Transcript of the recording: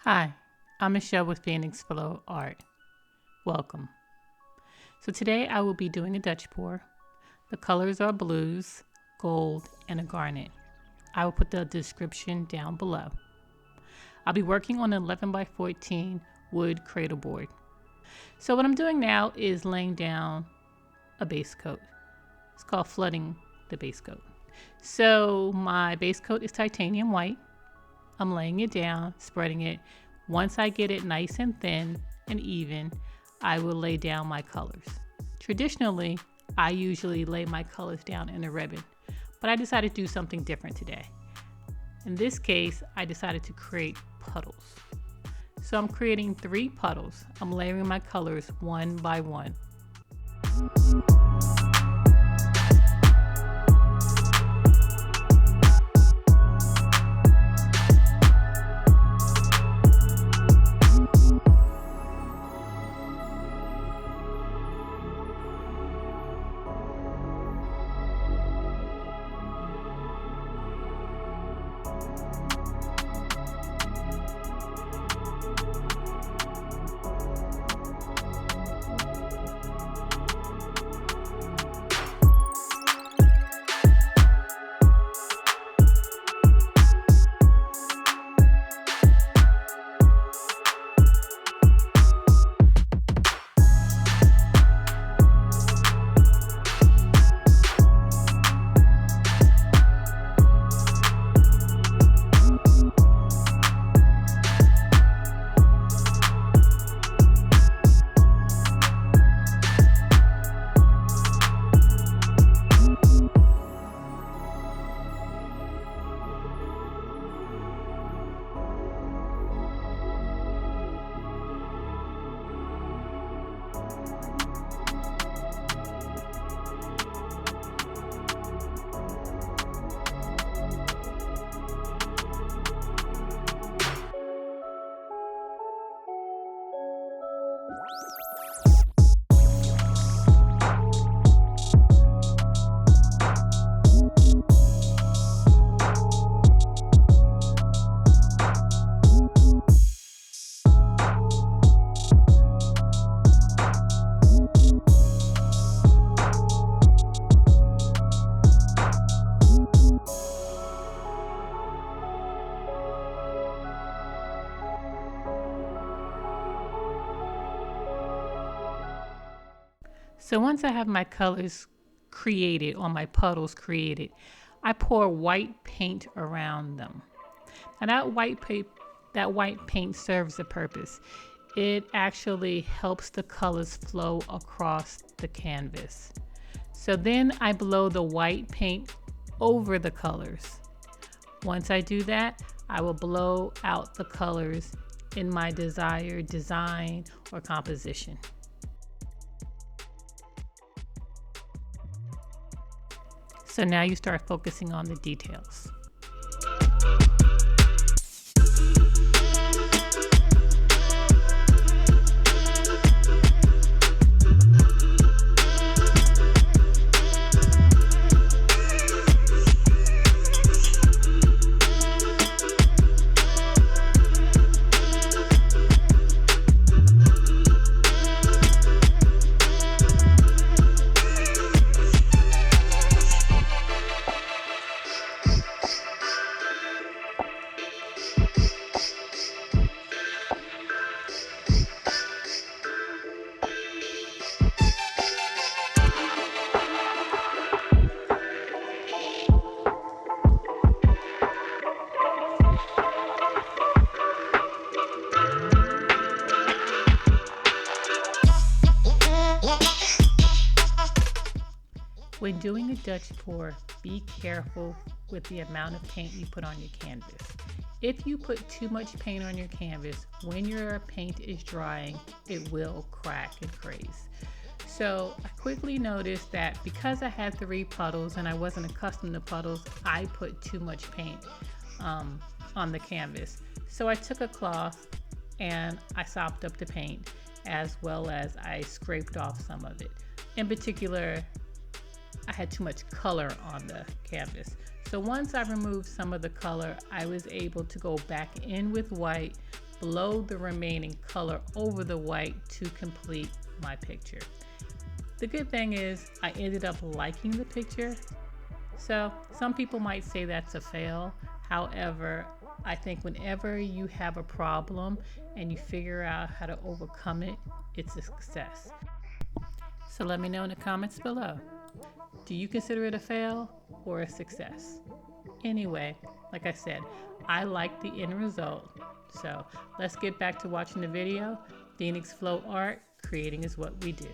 Hi, I'm Michelle with Phoenix Flow Art. Welcome. So today I will be doing a Dutch pour. The colors are blues, gold, and a garnet. I will put the description down below. I'll be working on an 11 by 14 wood cradle board. So what I'm doing now is laying down a base coat. It's called flooding the base coat. So my base coat is titanium white. I'm laying it down, spreading it. Once I get it nice and thin and even, I will lay down my colors. Traditionally, I usually lay my colors down in a ribbon, but I decided to do something different today. In this case, I decided to create puddles. So I'm creating 3 puddles. I'm layering my colors one by one. So once I have my colors created, or my puddles created, I pour white paint around them. Now that white paint serves a purpose. It actually helps the colors flow across the canvas. So then I blow the white paint over the colors. Once I do that, I will blow out the colors in my desired design or composition. So now you start focusing on the details. When doing a Dutch pour, be careful with the amount of paint you put on your canvas. If you put too much paint on your canvas, when your paint is drying, it will crack and craze. So I quickly noticed that because I had 3 puddles and I wasn't accustomed to puddles, I put too much paint on the canvas. So I took a cloth and I sopped up the paint, as well as I scraped off some of it. In particular, I had too much color on the canvas. So once I removed some of the color, I was able to go back in with white, blow the remaining color over the white to complete my picture. The good thing is I ended up liking the picture. So some people might say that's a fail. However, I think whenever you have a problem and you figure out how to overcome it, it's a success. So let me know in the comments below. Do you consider it a fail or a success? Anyway, like I said, I like the end result. So let's get back to watching the video. Phoenix Flow Art, creating is what we do.